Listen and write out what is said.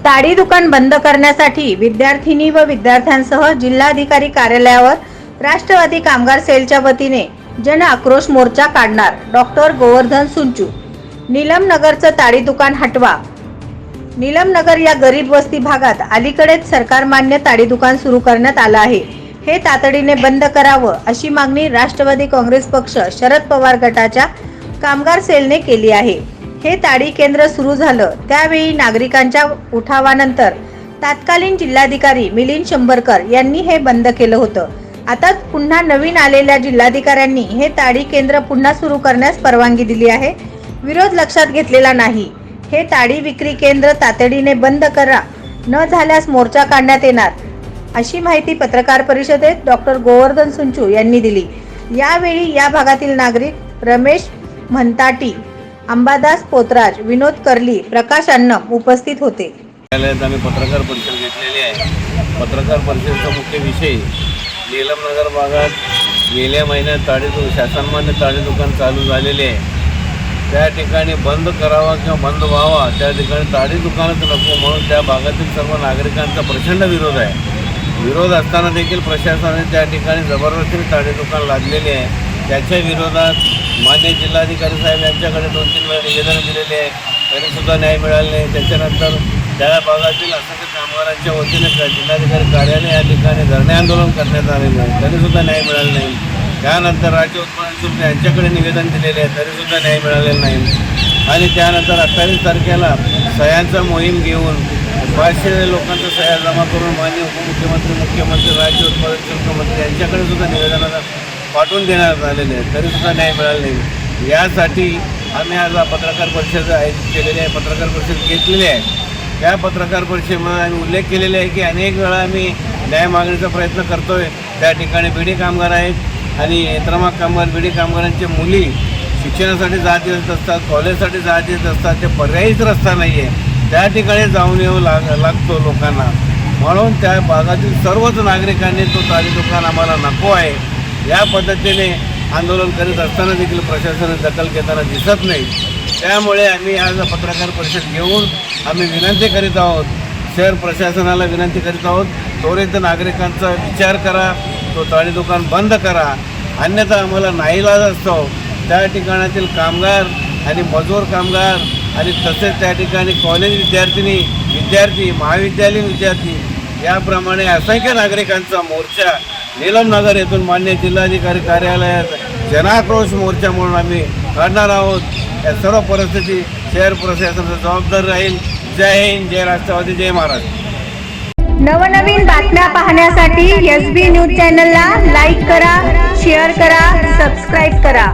ताडी दुकान बंद करण्यासाठी विद्यार्थिनी व विद्यार्थ्यांसह जिल्हाधिकारी कार्यालयावर राष्ट्रवादी कामगार सेलच्या वतीने जन आक्रोश मोर्चा काढणार। डॉक्टर गोवर्धन सुंचू। नीलमनगरचं ताडी दुकान हटवा। नीलमनगर या गरीब वस्ती भागात अलीकडेच सरकारमान्य ताडी दुकान सुरू करण्यात आलं आहे। हे तातडीने बंद करावं अशी मागणी राष्ट्रवादी काँग्रेस पक्ष शरद पवार गटाच्या कामगार सेलने केली आहे। हे ताडी केंद्र सुरू झालं त्यावेळी नागरिकांच्या उठावानंतर तत्कालीन जिल्हाधिकारी मिलिंद शंभरकर यांनी हे बंद केलं होतं। आता पुन्हा नवीन आलेल्या जिल्हाधिकाऱ्यांनी हे ताडी केंद्र पुन्हा सुरू करण्यास परवानगी दिली आहे। विरोध लक्षात घेतलेला नाही। हे ताडी विक्री केंद्र तातडीने बंद करा, न झाल्यास मोर्चा काढण्यात येणार अशी माहिती पत्रकार परिषदेत डॉक्टर गोवर्धन सुंचू यांनी दिली। यावेळी या भागातील नागरिक रमेश म्हणताटी, अंबादास पोतराज, विनोद कर्ली, प्रकाश अन्नम उपस्थित होते। आम्ही पत्रकार परिषद घेतलेली आहे। पत्रकार परिषदेचा मुख्य विषय नीलमनगर भागात गेल्या महिन्यात शासनमान्य ताडी दुकान चालू झालेले आहे। त्या ठिकाणी बंद करावा किंवा बंद व्हावा, त्या ठिकाणी ताडी दुकानच नको म्हणून त्या भागातील सर्व नागरिकांचा प्रचंड विरोध आहे। विरोध असताना देखील प्रशासनाने त्या ठिकाणी जबरदस्तीने ताडी दुकान लादलेले आहे। त्याच्या विरोधात मान्य जिल्हाधिकारी साहेब यांच्याकडे 2-3 वेळा निवेदन दिलेले आहे, तरीसुद्धा न्याय मिळाला नाही। त्याच्यानंतर त्या भागातील असंख्य कामगारांच्या वतीने जिल्हाधिकारी कार्यालय या ठिकाणी धरणे आंदोलन करण्यात आलेले आहे, तरीसुद्धा न्याय मिळाला नाही। त्यानंतर राज्य उत्पादन शुल्क यांच्याकडे निवेदन दिलेले आहे, तरीसुद्धा न्याय मिळालेला नाही। आणि त्यानंतर 28 तारखेला सह्यांचा मोहीम घेऊन 500 लोकांचा सह्या जमा करून माननीय उपमुख्यमंत्री, मुख्यमंत्री, राज्य उत्पादन शुल्क मंत्री यांच्याकडे सुद्धा निवेदनाला पाठवून देण्यात आलेले आहे, तरीसुद्धा न्याय मिळाला नाही। यासाठी आम्ही आज पत्रकार परिषद आयोजित केलेली आहे, पत्रकार परिषद घेतलेली आहे। या पत्रकार परिषदेमध्ये आम्ही उल्लेख केलेले आहे की अनेक वेळा आम्ही न्याय मागणीचा प्रयत्न करतो आहे। त्या ठिकाणी बिडी कामगार आहेत आणि यंत्रमाग कामगार, बिडी कामगारांच्या मुली शिक्षणासाठी जात येत असतात, कॉलेजसाठी जात येत असतात, ते पर्यायीच रस्ता नाही आहे, त्या ठिकाणी जाऊन येऊ लागतो लोकांना। म्हणून त्या भागातील सर्वच नागरिकांनी तो ताडी दुकान आम्हाला नको आहे या पद्धतीने आंदोलन करीत असताना देखील प्रशासनाने दखल घेताना दिसत नाही। त्यामुळे आम्ही आज पत्रकार परिषद घेऊन आम्ही विनंती करीत आहोत, शहर प्रशासनाला विनंती करीत आहोत, त्वरित नागरिकांचा विचार करा, तो ताडी दुकान बंद करा, अन्यथा आम्हाला नाईलाज असतो। त्या ठिकाणातील कामगार आणि मजूर कामगार आणि तसेच त्या ठिकाणी कॉलेज विद्यार्थिनी, विद्यार्थी, महाविद्यालयीन विद्यार्थी याप्रमाणे असंख्य नागरिकांचा मोर्चा नीलमनगर येथून मान्य जिल्हाधिकारी कार्यालयात जनाक्रोश मोर्चा म्हणून आम्ही काढणार आहोत। या सर्व परिस्थिती शहर प्रशासनाची जबाबदारी राहील। जय हिंद, जय राष्ट्रवादी, जय महाराष्ट्र। नवनवीन बातम्या पाहण्यासाठी SB न्यूज चॅनलला लाईक करा, शेअर करा, सबस्क्राईब करा।